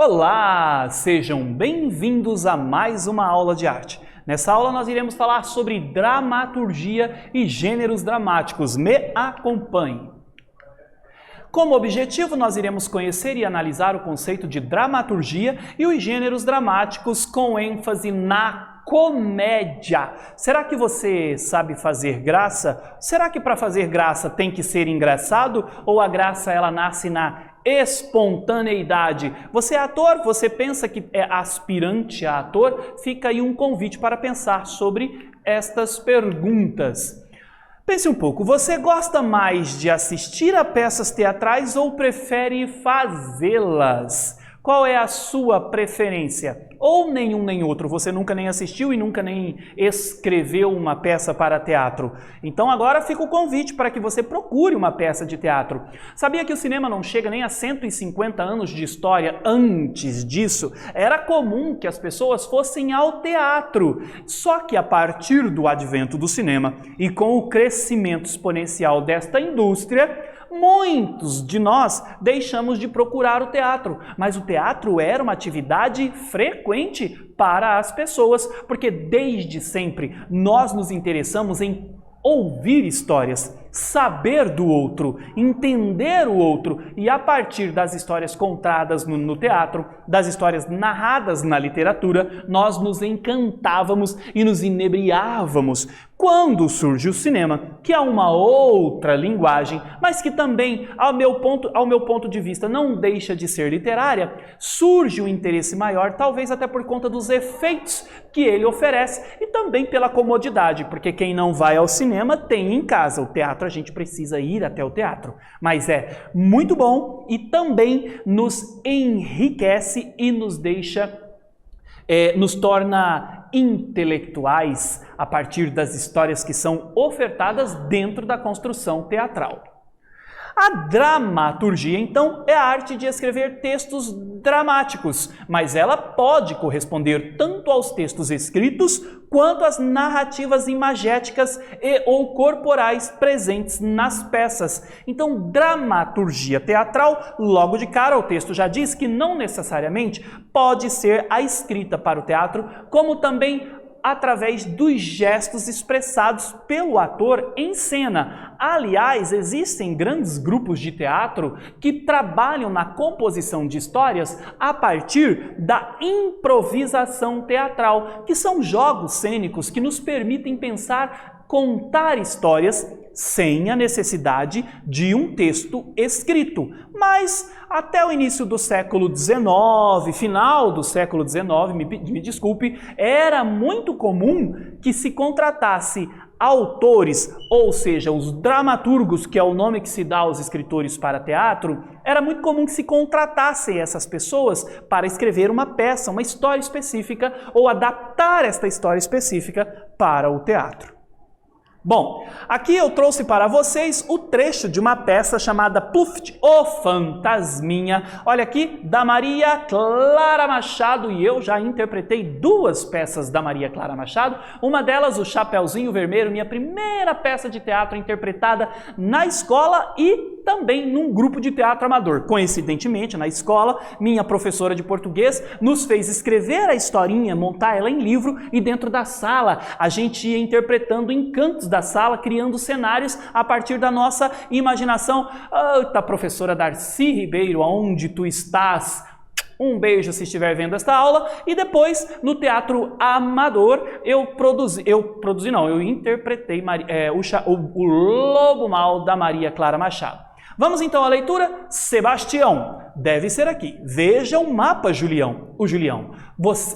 Olá, sejam bem-vindos a mais uma aula de arte. Nessa aula nós iremos falar sobre dramaturgia e gêneros dramáticos. Me acompanhe. Como objetivo, nós iremos conhecer e analisar o conceito de dramaturgia e os gêneros dramáticos com ênfase na comédia. Será que você sabe fazer graça? Será que para fazer graça tem que ser engraçado? Ou a graça ela nasce na espontaneidade? Você é ator? Você pensa que é aspirante a ator? Fica aí um convite para pensar sobre estas perguntas. Pense um pouco, você gosta mais de assistir a peças teatrais ou prefere fazê-las? Qual é a sua preferência? Ou nenhum nem outro, você nunca nem assistiu e nunca nem escreveu uma peça para teatro. Então agora fica o convite para que você procure uma peça de teatro. Sabia que o cinema não chega nem a 150 anos de história? Antes disso, era comum que as pessoas fossem ao teatro. Só que a partir do advento do cinema e com o crescimento exponencial desta indústria, muitos de nós deixamos de procurar o teatro, mas o teatro era uma atividade frequente para as pessoas, porque desde sempre nós nos interessamos em ouvir histórias, saber do outro, entender o outro e a partir das histórias contadas no teatro, das histórias narradas na literatura, nós nos encantávamos e nos inebriávamos. Quando surge o cinema, que é uma outra linguagem, mas que também, ao meu ponto de vista, não deixa de ser literária, surge um interesse maior, talvez até por conta dos efeitos que ele oferece e também pela comodidade, porque quem não vai ao cinema tem em casa. O teatro a gente precisa ir até o teatro, mas é muito bom e também nos enriquece e nos deixa, nos torna intelectuais a partir das histórias que são ofertadas dentro da construção teatral. A dramaturgia, então, é a arte de escrever textos dramáticos, mas ela pode corresponder tanto aos textos escritos quanto às narrativas imagéticas e ou corporais presentes nas peças. Então, dramaturgia teatral, logo de cara, o texto já diz que não necessariamente pode ser a escrita para o teatro, como também através dos gestos expressados pelo ator em cena. Aliás, existem grandes grupos de teatro que trabalham na composição de histórias a partir da improvisação teatral, que são jogos cênicos que nos permitem pensar, contar histórias sem a necessidade de um texto escrito. Mas até o início do século XIX, final do século XIX, me desculpe, era muito comum que se contratasse autores, ou seja, os dramaturgos, que é o nome que se dá aos escritores para teatro, era muito comum que se contratassem essas pessoas para escrever uma peça, uma história específica, ou adaptar esta história específica para o teatro. Bom, aqui eu trouxe para vocês o trecho de uma peça chamada Pluft, o Fantasminha. Olha aqui, da Maria Clara Machado, e eu já interpretei duas peças da Maria Clara Machado. Uma delas, o Chapeuzinho Vermelho, minha primeira peça de teatro interpretada na escola e também num grupo de teatro amador. Coincidentemente, na escola, minha professora de português nos fez escrever a historinha, montar ela em livro e dentro da sala a gente ia interpretando encantos da sala, criando cenários a partir da nossa imaginação. Eita, professora Darcy Ribeiro, aonde tu estás? Um beijo se estiver vendo esta aula. E depois, no teatro amador, eu interpretei o Lobo Mau da Maria Clara Machado. Vamos então à leitura? Sebastião. Deve ser aqui. Veja o mapa, Julião.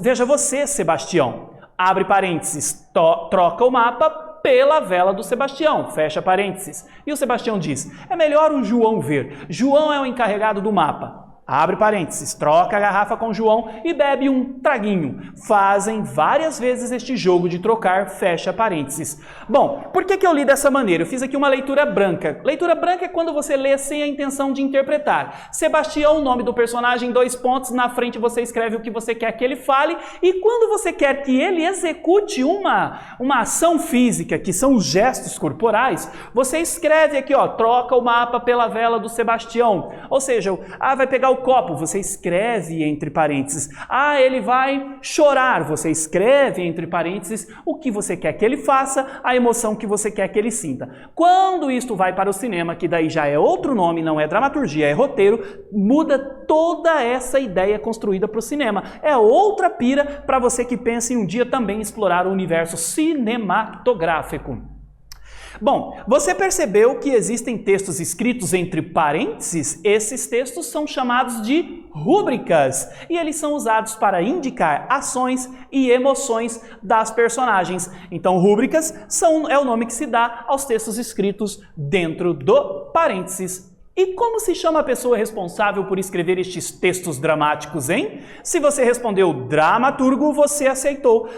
Veja você, Sebastião. Abre parênteses. Troca o mapa pela vela do Sebastião. Fecha parênteses. E o Sebastião diz, é melhor o João ver. João é o encarregado do mapa. Abre parênteses, troca a garrafa com João e bebe um traguinho. Fazem várias vezes este jogo de trocar, fecha parênteses. Bom, por que eu li dessa maneira? Eu fiz aqui uma leitura branca. Leitura branca é quando você lê sem a intenção de interpretar. Sebastião, o nome do personagem, 2 pontos, na frente você escreve o que você quer que ele fale e quando você quer que ele execute uma ação física, que são os gestos corporais, você escreve aqui, ó, troca o mapa pela vela do Sebastião. Ou seja, vai pegar o copo, você escreve entre parênteses. Ah, ele vai chorar, você escreve entre parênteses o que você quer que ele faça, a emoção que você quer que ele sinta. Quando isto vai para o cinema, que daí já é outro nome, não é dramaturgia, é roteiro, muda toda essa ideia construída para o cinema. É outra pira para você que pensa em um dia também explorar o universo cinematográfico. Bom, você percebeu que existem textos escritos entre parênteses? Esses textos são chamados de rúbricas e eles são usados para indicar ações e emoções das personagens. Então, rúbricas é o nome que se dá aos textos escritos dentro do parênteses. E como se chama a pessoa responsável por escrever estes textos dramáticos, hein? Se você respondeu dramaturgo, você acertou.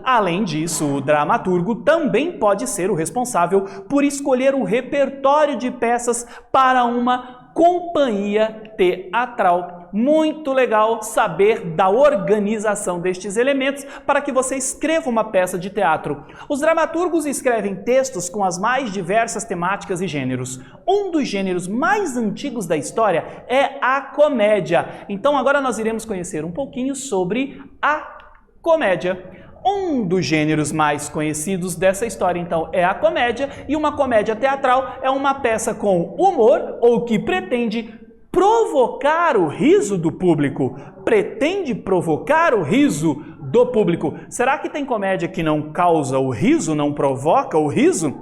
Além disso, o dramaturgo também pode ser o responsável por escolher o repertório de peças para uma companhia teatral. Muito legal saber da organização destes elementos para que você escreva uma peça de teatro. Os dramaturgos escrevem textos com as mais diversas temáticas e gêneros. Um dos gêneros mais antigos da história é a comédia. Então agora nós iremos conhecer um pouquinho sobre a comédia. Um dos gêneros mais conhecidos dessa história, então, é a comédia, e uma comédia teatral é uma peça com humor ou que pretende provocar o riso do público. Pretende provocar o riso do público. Será que tem comédia que não causa o riso, não provoca o riso?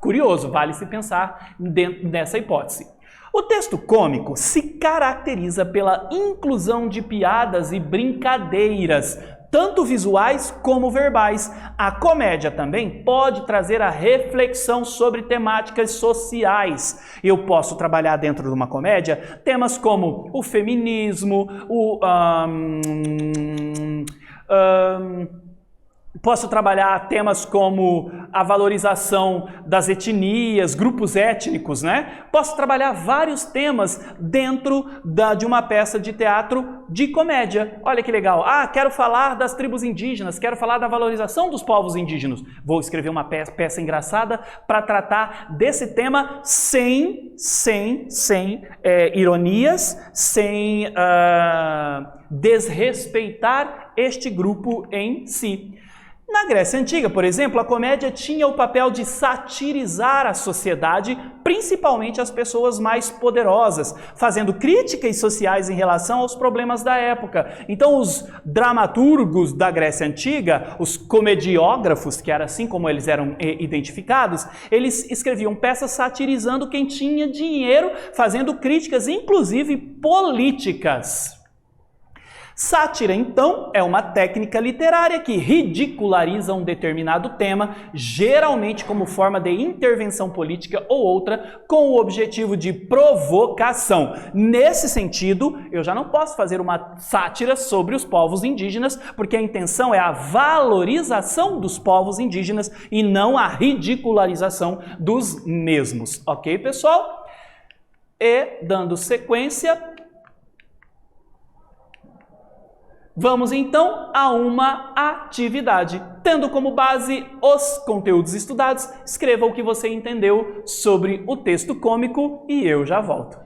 Curioso, vale se pensar dentro dessa hipótese. O texto cômico se caracteriza pela inclusão de piadas e brincadeiras, tanto visuais como verbais. A comédia também pode trazer a reflexão sobre temáticas sociais. Eu posso trabalhar dentro de uma comédia temas como o feminismo, posso trabalhar temas como a valorização das etnias, grupos étnicos, né? Posso trabalhar vários temas dentro de uma peça de teatro de comédia. Olha que legal. Ah, quero falar das tribos indígenas, quero falar da valorização dos povos indígenas. Vou escrever uma peça engraçada para tratar desse tema sem ironias, sem desrespeitar este grupo em si. Na Grécia Antiga, por exemplo, a comédia tinha o papel de satirizar a sociedade, principalmente as pessoas mais poderosas, fazendo críticas sociais em relação aos problemas da época. Então, os dramaturgos da Grécia Antiga, os comediógrafos, que era assim como eles eram identificados, eles escreviam peças satirizando quem tinha dinheiro, fazendo críticas, inclusive políticas. Sátira, então, é uma técnica literária que ridiculariza um determinado tema, geralmente como forma de intervenção política ou outra, com o objetivo de provocação. Nesse sentido, eu já não posso fazer uma sátira sobre os povos indígenas, porque a intenção é a valorização dos povos indígenas e não a ridicularização dos mesmos. Ok, pessoal? E, dando sequência, vamos então a uma atividade. Tendo como base os conteúdos estudados, escreva o que você entendeu sobre o texto cômico e eu já volto.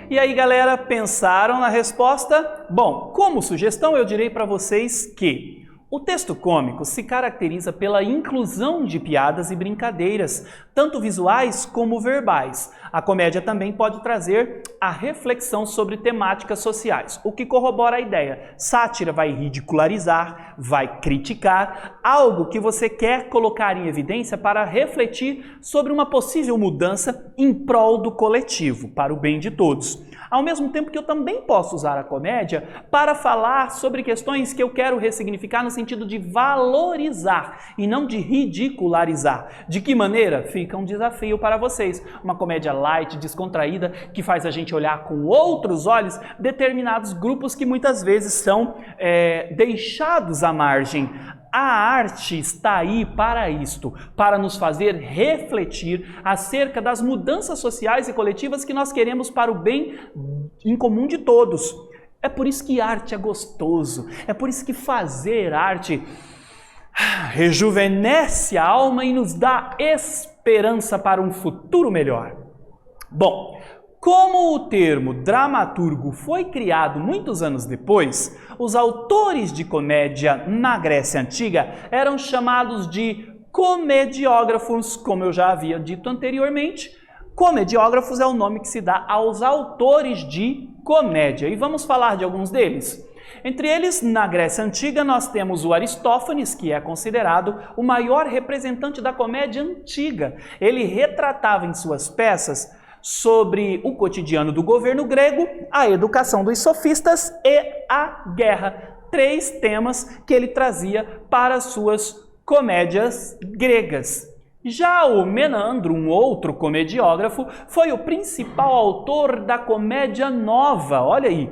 E aí, galera, pensaram na resposta? Bom, como sugestão, eu direi para vocês que o texto cômico se caracteriza pela inclusão de piadas e brincadeiras, tanto visuais como verbais. A comédia também pode trazer a reflexão sobre temáticas sociais, o que corrobora a ideia. Sátira vai ridicularizar, vai criticar, algo que você quer colocar em evidência para refletir sobre uma possível mudança em prol do coletivo, para o bem de todos. Ao mesmo tempo que eu também posso usar a comédia para falar sobre questões que eu quero ressignificar no sentido de valorizar e não de ridicularizar. De que maneira? Fica um desafio para vocês. Uma comédia light, descontraída, que faz a gente olhar com outros olhos determinados grupos que muitas vezes são deixados à margem. A arte está aí para isto, para nos fazer refletir acerca das mudanças sociais e coletivas que nós queremos para o bem em comum de todos. É por isso que arte é gostoso, é por isso que fazer arte rejuvenesce a alma e nos dá esperança para um futuro melhor. Bom, como o termo dramaturgo foi criado muitos anos depois, os autores de comédia na Grécia Antiga eram chamados de comediógrafos, como eu já havia dito anteriormente. Comediógrafos é o nome que se dá aos autores de comédia. E vamos falar de alguns deles. Entre eles, na Grécia Antiga, nós temos o Aristófanes, que é considerado o maior representante da comédia antiga. Ele retratava em suas peças sobre o cotidiano do governo grego, a educação dos sofistas e a guerra. 3 temas que ele trazia para suas comédias gregas. Já o Menandro, um outro comediógrafo, foi o principal autor da comédia nova. Olha aí.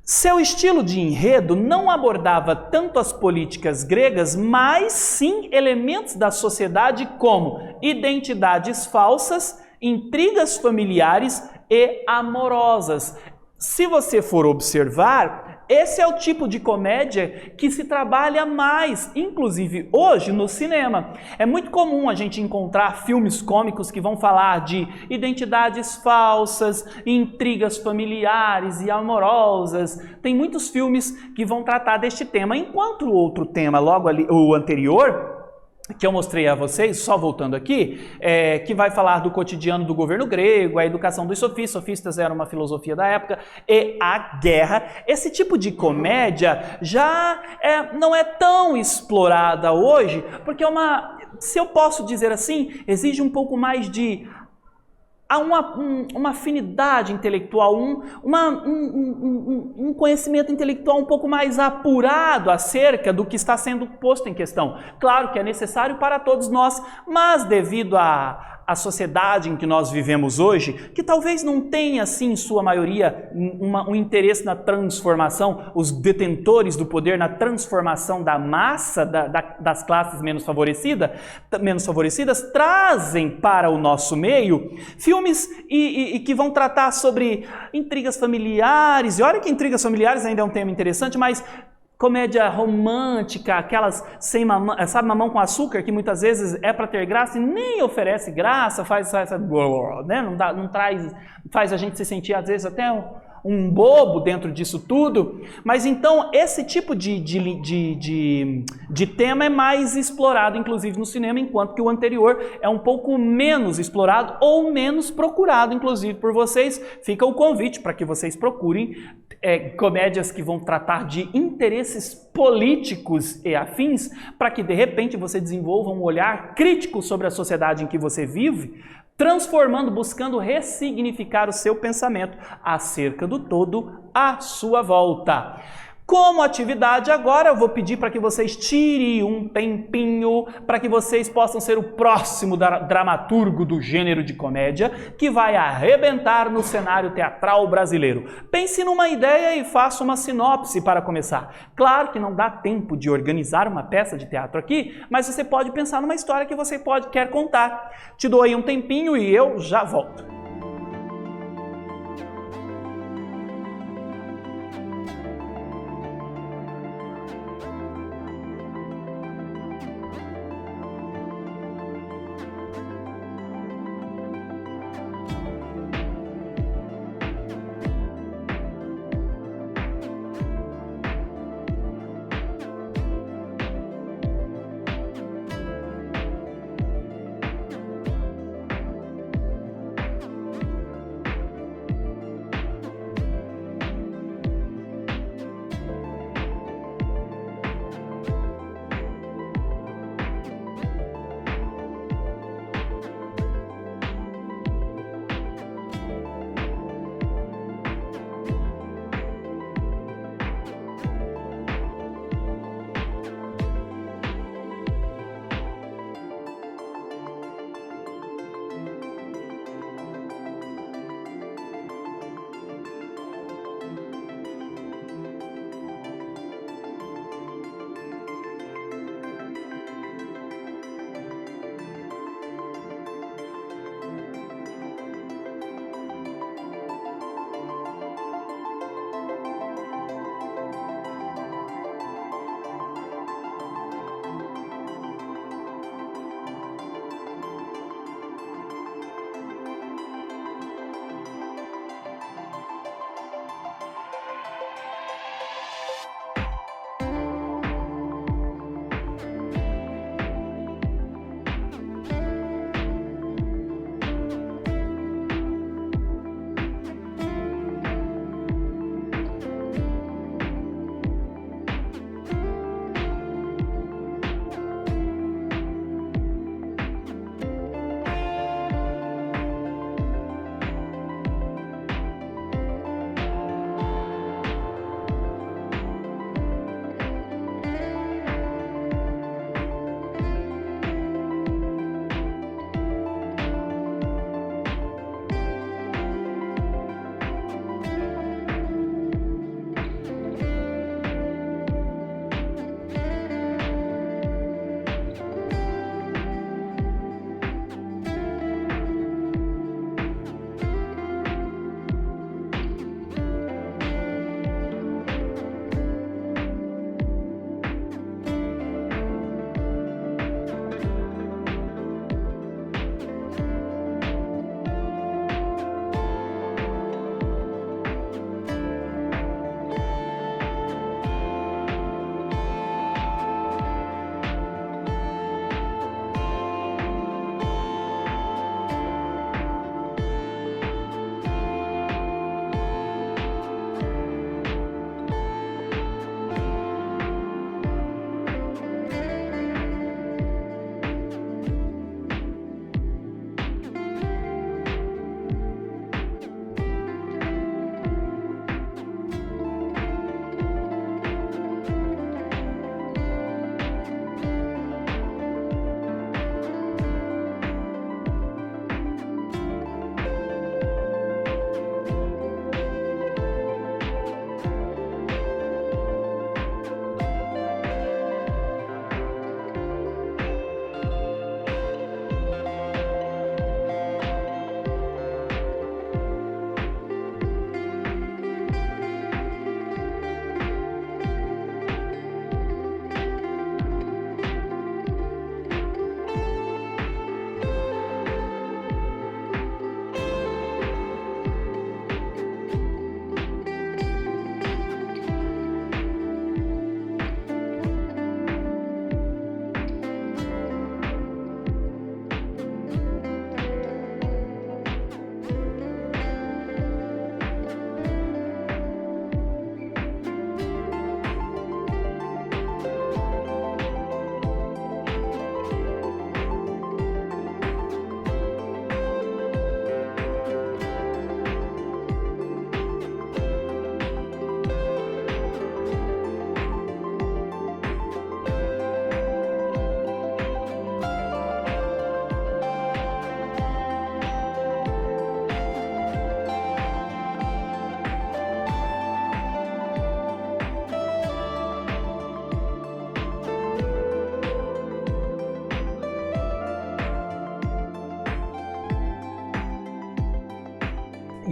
Seu estilo de enredo não abordava tanto as políticas gregas, mas sim elementos da sociedade como identidades falsas, intrigas familiares e amorosas. Se você for observar, esse é o tipo de comédia que se trabalha mais, inclusive hoje no cinema. É muito comum a gente encontrar filmes cômicos que vão falar de identidades falsas, intrigas familiares e amorosas. Tem muitos filmes que vão tratar deste tema, enquanto o outro tema, logo ali, o anterior, que eu mostrei a vocês, só voltando aqui, que vai falar do cotidiano do governo grego, a educação dos sofistas era uma filosofia da época, e a guerra. Esse tipo de comédia já não é tão explorada hoje, porque se eu posso dizer assim, exige um pouco mais de uma afinidade intelectual, um conhecimento intelectual um pouco mais apurado acerca do que está sendo posto em questão. Claro que é necessário para todos nós, mas devido à sociedade em que nós vivemos hoje, que talvez não tenha, assim, em sua maioria, um interesse na transformação, os detentores do poder na transformação da massa, das classes menos favorecidas, trazem para o nosso meio filmes e que vão tratar sobre intrigas familiares. E olha que intrigas familiares ainda é um tema interessante, mas comédia romântica, aquelas sem mamão, sabe, mamão com açúcar, que muitas vezes é para ter graça e nem oferece graça, né? não traz, faz a gente se sentir às vezes até um bobo dentro disso tudo. Mas então esse tipo de tema é mais explorado, inclusive no cinema, enquanto que o anterior é um pouco menos explorado ou menos procurado, inclusive por vocês. Fica o convite para que vocês procurem comédias que vão tratar de interesses políticos e afins, para que de repente você desenvolva um olhar crítico sobre a sociedade em que você vive, transformando, buscando ressignificar o seu pensamento acerca do todo à sua volta. Como atividade agora, eu vou pedir para que vocês tirem um tempinho para que vocês possam ser o próximo dramaturgo do gênero de comédia que vai arrebentar no cenário teatral brasileiro. Pense numa ideia e faça uma sinopse para começar. Claro que não dá tempo de organizar uma peça de teatro aqui, mas você pode pensar numa história que você quer contar. Te dou aí um tempinho e eu já volto.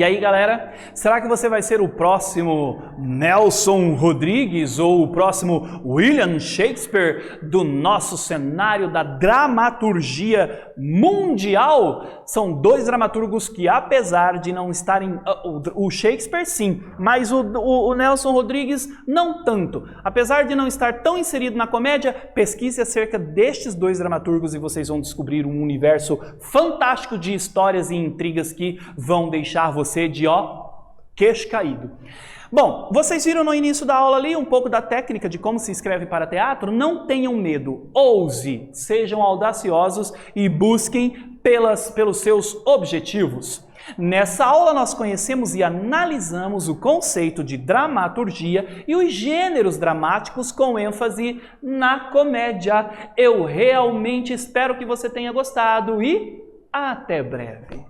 E aí, galera, será que você vai ser o próximo Nelson Rodrigues ou o próximo William Shakespeare do nosso cenário da dramaturgia mundial? São dois dramaturgos que, apesar de não estarem... O Shakespeare, sim, mas o Nelson Rodrigues, não tanto. Apesar de não estar tão inserido na comédia, pesquise acerca destes dois dramaturgos e vocês vão descobrir um universo fantástico de histórias e intrigas que vão deixar você de queixo caído. Bom, vocês viram no início da aula ali um pouco da técnica de como se escreve para teatro? Não tenham medo, ouse, sejam audaciosos e busquem pelos seus objetivos. Nessa aula nós conhecemos e analisamos o conceito de dramaturgia e os gêneros dramáticos com ênfase na comédia. Eu realmente espero que você tenha gostado e até breve!